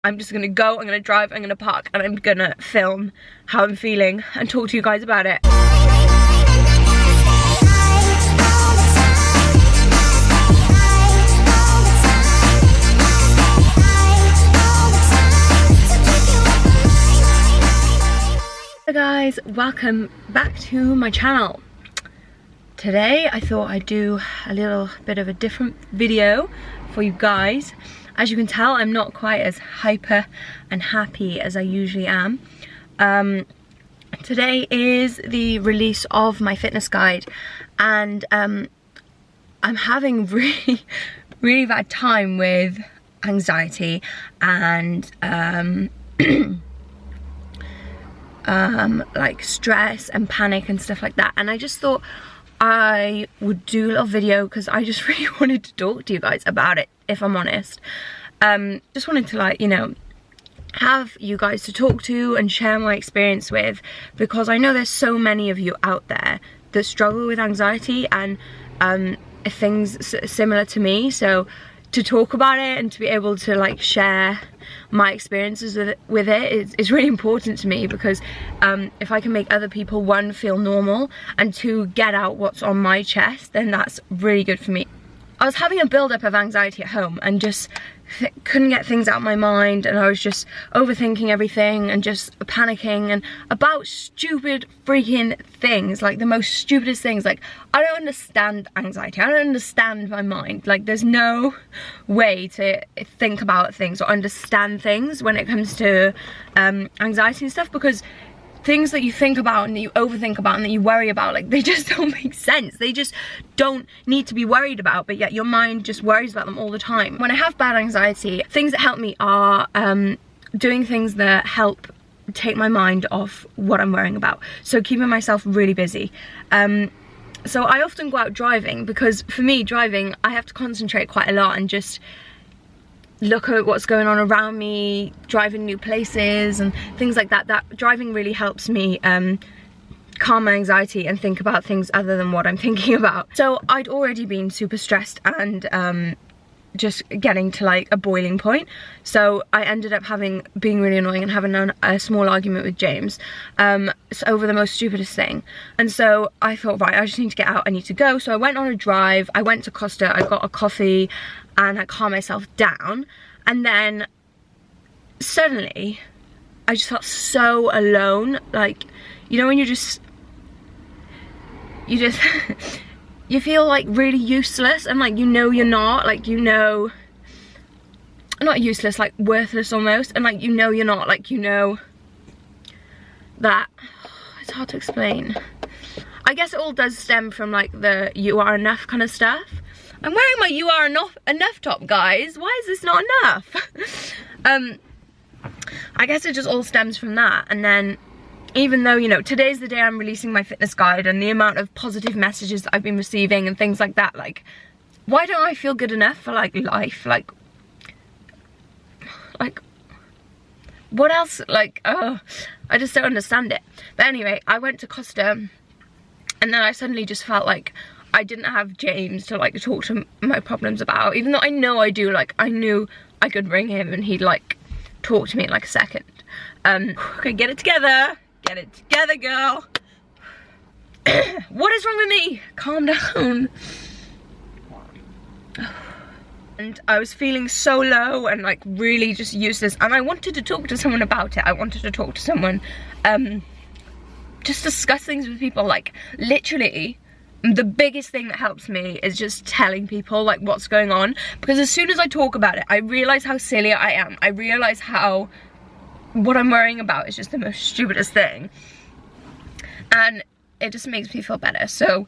I'm just gonna go, I'm gonna drive, I'm gonna park, and I'm gonna film how I'm feeling and talk to you guys about it. Hey guys, welcome back to my channel. Today I thought I'd do a little bit of a different video for you guys. As you can tell, I'm not quite as hyper and happy as I usually am. Today is the release of my fitness guide, and I'm having really bad time with anxiety and like stress and panic and stuff like that, and I just thought I would do a little video because I just really wanted to talk to you guys about it, if I'm honest. Just wanted to, like, you know, have you guys to talk to and share my experience with, because I know there's so many of you out there that struggle with anxiety and things similar to me. So to talk about it and to be able to, like, share my experiences with it is really important to me, because if I can make other people, one, feel normal, and two, get out what's on my chest, then that's really good for me. I was having a build-up of anxiety at home and just couldn't get things out of my mind, and I was just overthinking everything and just panicking and about stupid freaking things, like the most stupidest things. Like, I don't understand anxiety, I don't understand my mind. Like, there's no way to think about things or understand things when it comes to anxiety and stuff, because things that you think about and that you overthink about and that you worry about, like, they just don't make sense. They just don't need to be worried about, but yet your mind just worries about them all the time. When I have bad anxiety, things that help me are doing things that help take my mind off what I'm worrying about. So keeping myself really busy. So I often go out driving, because for me, driving, I have to concentrate quite a lot and just look at what's going on around me, driving new places and things like that. That driving really helps me calm my anxiety and think about things other than what I'm thinking about. So I'd already been super stressed and just getting to, like, a boiling point. So I ended up being really annoying and having a small argument with James over the most stupidest thing. And so I thought, right, I just need to get out, I need to go. So I went on a drive, I went to Costa, I got a coffee, and I calmed myself down. And then suddenly I just felt so alone. Like, you know when you you feel like really useless, and like, you know, you're not, like, you know, not useless, like worthless almost, and like, you know, you're not, like, you know, that it's hard to explain. I guess it all does stem from, like, the you are enough kind of stuff. I'm wearing my you are enough top, guys. Why is this not enough? I guess it just all stems from that. And then, even though, you know, today's the day I'm releasing my fitness guide, and the amount of positive messages that I've been receiving and things like that, like, why don't I feel good enough for, like, life? Like what else? Like, oh, I just don't understand it. But anyway, I went to Costa, and then I suddenly just felt like I didn't have James to, like, talk to my problems about, even though I know I do. Like, I knew I could ring him and he'd, like, talk to me in, like, a second. Okay, get it together. Get it together, girl. What is wrong with me? Calm down. And I was feeling so low and, like, really just useless, and I wanted to talk to someone about it. I wanted to talk to someone, just discuss things with people. Like, literally, the biggest thing that helps me is just telling people, like, what's going on, because as soon as I talk about it, I realize how silly I am. I realize how what I'm worrying about is just the most stupidest thing, and it just makes me feel better. So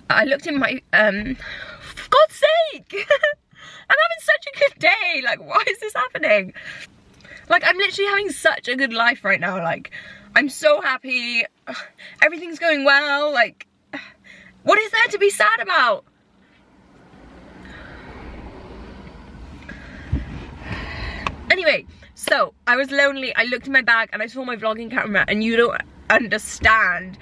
I looked in my for God's sake. I'm having such a good day. Like, why is this happening? Like, I'm literally having such a good life right now. Like, I'm so happy, everything's going well. Like, what is there to be sad about? Anyway, so I was lonely. I looked in my bag and I saw my vlogging camera, and you don't understand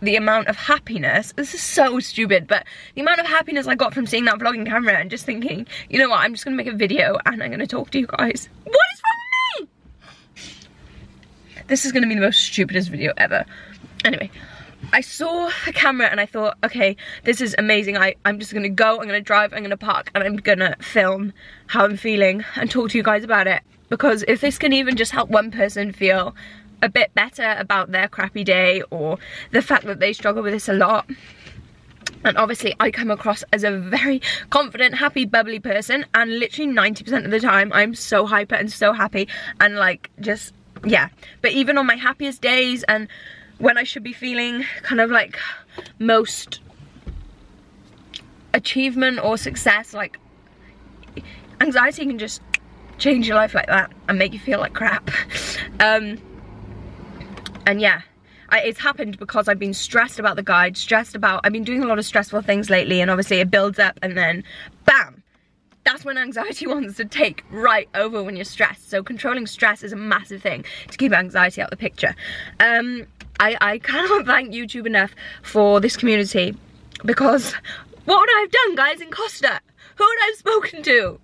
the amount of happiness. This is so stupid, but the amount of happiness I got from seeing that vlogging camera and just thinking, you know what, I'm just gonna make a video and I'm gonna talk to you guys. What is this is gonna be the most stupidest video ever. Anyway, I saw the camera and I thought, okay, this is amazing. I'm just gonna go, I'm gonna drive, I'm gonna park, and I'm gonna film how I'm feeling and talk to you guys about it. Because if this can even just help one person feel a bit better about their crappy day, or the fact that they struggle with this a lot. And obviously I come across as a very confident, happy, bubbly person, and literally 90% of the time I'm so hyper and so happy and like just, yeah. But even on my happiest days and when I should be feeling kind of like most achievement or success, like anxiety can just change your life like that and make you feel like crap. And yeah, it's happened because I've been stressed about the guide, I've been doing a lot of stressful things lately, and obviously it builds up and then bam, that's when anxiety wants to take right over when you're stressed. So controlling stress is a massive thing to keep anxiety out of the picture. I cannot thank YouTube enough for this community, because what would I have done, guys, in Costa? Who would I have spoken to?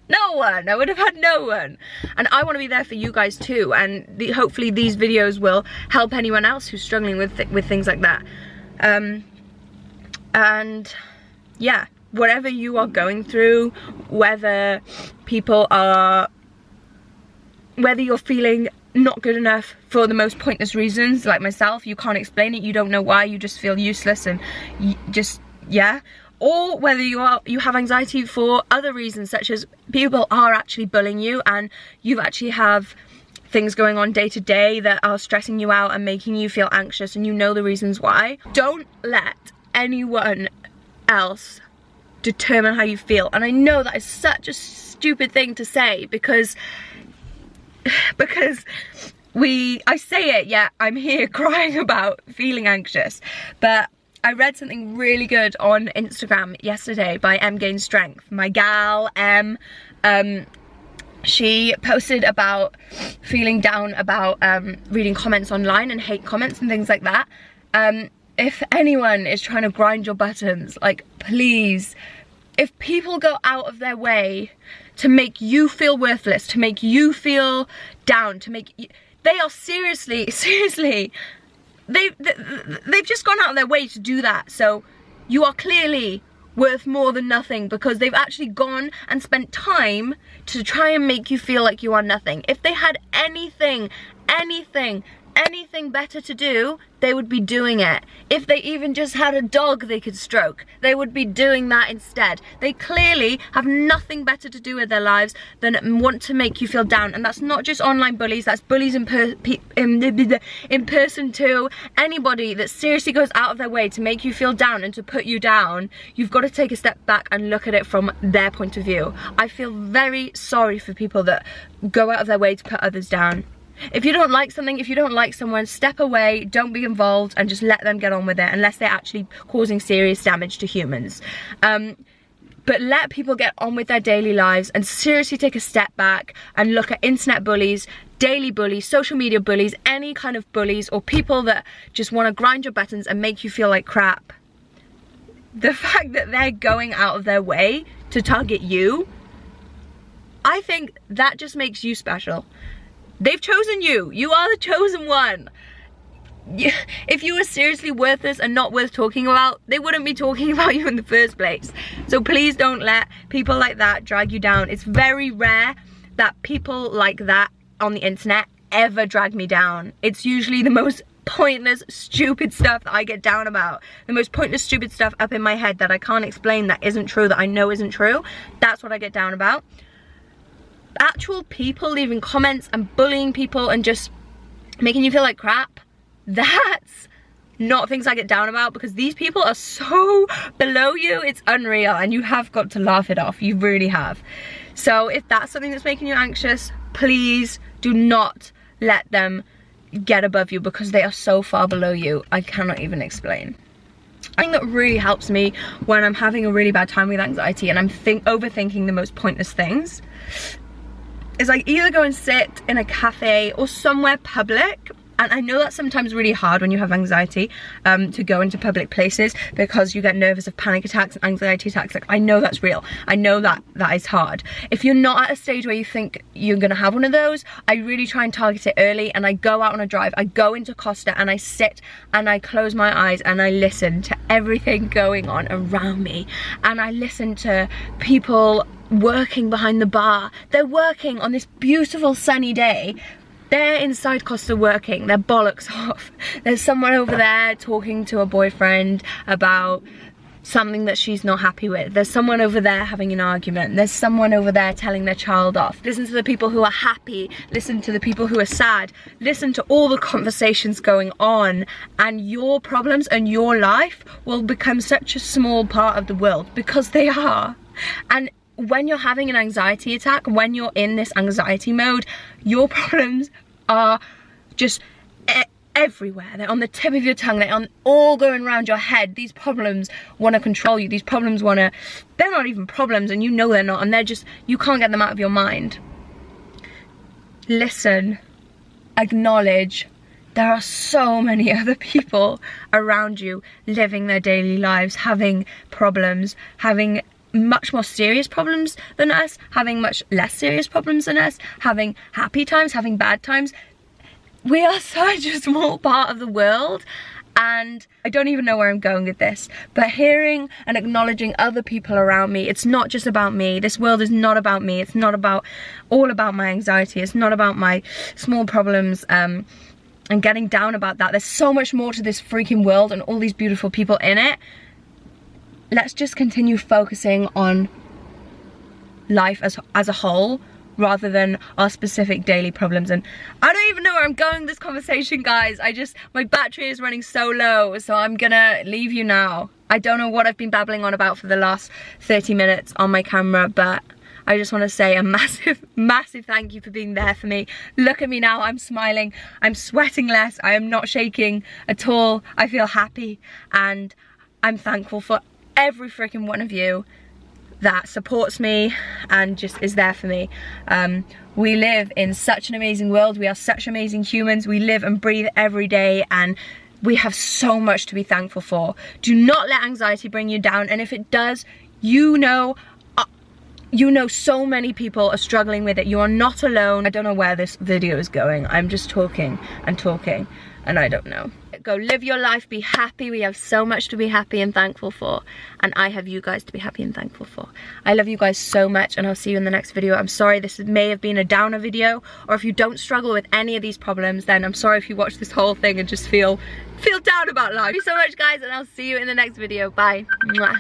No one. I would have had no one. And I want to be there for you guys too, and hopefully these videos will help anyone else who's struggling with things like that. And yeah, whatever you are going through, whether you're feeling not good enough for the most pointless reasons, like myself, you can't explain it, you don't know why, you just feel useless and just, yeah. Or whether you have anxiety for other reasons, such as people are actually bullying you and you actually have things going on day to day that are stressing you out and making you feel anxious, and you know the reasons why. Don't let anyone else determine how you feel. And I know that is such a stupid thing to say, because I say it, yeah, I'm here crying about feeling anxious, but I read something really good on Instagram yesterday by M Gain Strength. My gal, M, she posted about feeling down about reading comments online and hate comments and things like that. If anyone is trying to grind your buttons, like, please, if people go out of their way to make you feel worthless, to make you feel down, to make you, they are seriously, they've just gone out of their way to do that. So you are clearly worth more than nothing, because they've actually gone and spent time to try and make you feel like you are nothing. If they had anything better to do, they would be doing it. If they even just had a dog they could stroke, they would be doing that instead. They clearly have nothing better to do with their lives than want to make you feel down. And that's not just online bullies, that's bullies in person too. Anybody that seriously goes out of their way to make you feel down and to put you down, you've got to take a step back and look at it from their point of view. I feel very sorry for people that go out of their way to put others down. If you don't like something, if you don't like someone, step away, don't be involved, and just let them get on with it, unless they're actually causing serious damage to humans. But let people get on with their daily lives and seriously take a step back and look at internet bullies, daily bullies, social media bullies, any kind of bullies, or people that just want to grind your buttons and make you feel like crap. The fact that they're going out of their way to target you, I think that just makes you special. They've chosen you. You are the chosen one. If you were seriously worthless and not worth talking about, they wouldn't be talking about you in the first place. So please don't let people like that drag you down. It's very rare that people like that on the internet ever drag me down. It's usually the most pointless, stupid stuff that I get down about. The most pointless, stupid stuff up in my head that I can't explain, that isn't true, that I know isn't true. That's what I get down about. Actual people leaving comments and bullying people and just making you feel like crap, that's not things I get down about, because these people are so below you, it's unreal, and you have got to laugh it off. You really have. So if that's something that's making you anxious, please do not let them get above you, because they are so far below you. I cannot even explain. I think that really helps me when I'm having a really bad time with anxiety and I'm overthinking the most pointless things, is like either go and sit in a cafe or somewhere public And I know that's sometimes really hard when you have anxiety to go into public places because you get nervous of panic attacks and anxiety attacks. Like, I know that's real. I know that is hard. If you're not at a stage where you think you're gonna have one of those, I really try and target it early, and I go out on a drive. I go into Costa and I sit and I close my eyes and I listen to everything going on around me. And I listen to people working behind the bar. They're working on this beautiful sunny day. They're inside Costa working their bollocks off. There's someone over there talking to a boyfriend about something that she's not happy with. There's someone over there having an argument. There's someone over there telling their child off. Listen to the people who are happy. Listen to the people who are sad. Listen to all the conversations going on, and your problems and your life will become such a small part of the world, because they are. And when you're having an anxiety attack, when you're in this anxiety mode, your problems are just everywhere. They're on the tip of your tongue. They're all going around your head. These problems want to control you. These problems want to, they're not even problems, and you know they're not, and they're just, you can't get them out of your mind. Listen, acknowledge, there are so many other people around you living their daily lives, having problems, having much more serious problems than us, having much less serious problems than us, having happy times, having bad times. We are such a small part of the world, and I don't even know where I'm going with this, but hearing and acknowledging other people around me, it's not just about me. This world is not about me. It's not all about my anxiety. It's not about my small problems and getting down about that. There's so much more to this freaking world and all these beautiful people in it. Let's just continue focusing on life as a whole, rather than our specific daily problems. And I don't even know where I'm going with this conversation, guys. My battery is running so low, so I'm gonna leave you now. I don't know what I've been babbling on about for the last 30 minutes on my camera, but I just want to say a massive, massive thank you for being there for me. Look at me now, I'm smiling, I'm sweating less, I am not shaking at all. I feel happy, and I'm thankful for every freaking one of you that supports me and just is there for me. We live in such an amazing world. We are such amazing humans. We live and breathe every day, and we have so much to be thankful for. Do not let anxiety bring you down, and if it does, you know so many people are struggling with it. You are not alone. I don't know where this video is going. I'm just talking and talking, and I don't know. Go live your life, be happy. We have so much to be happy and thankful for, and I have you guys to be happy and thankful for. I love you guys so much, and I'll see you in the next video. I'm sorry this may have been a downer video, or if you don't struggle with any of these problems, then I'm sorry if you watch this whole thing and just feel down about life. Thank you so much, guys, and I'll see you in the next video. Bye. Mwah.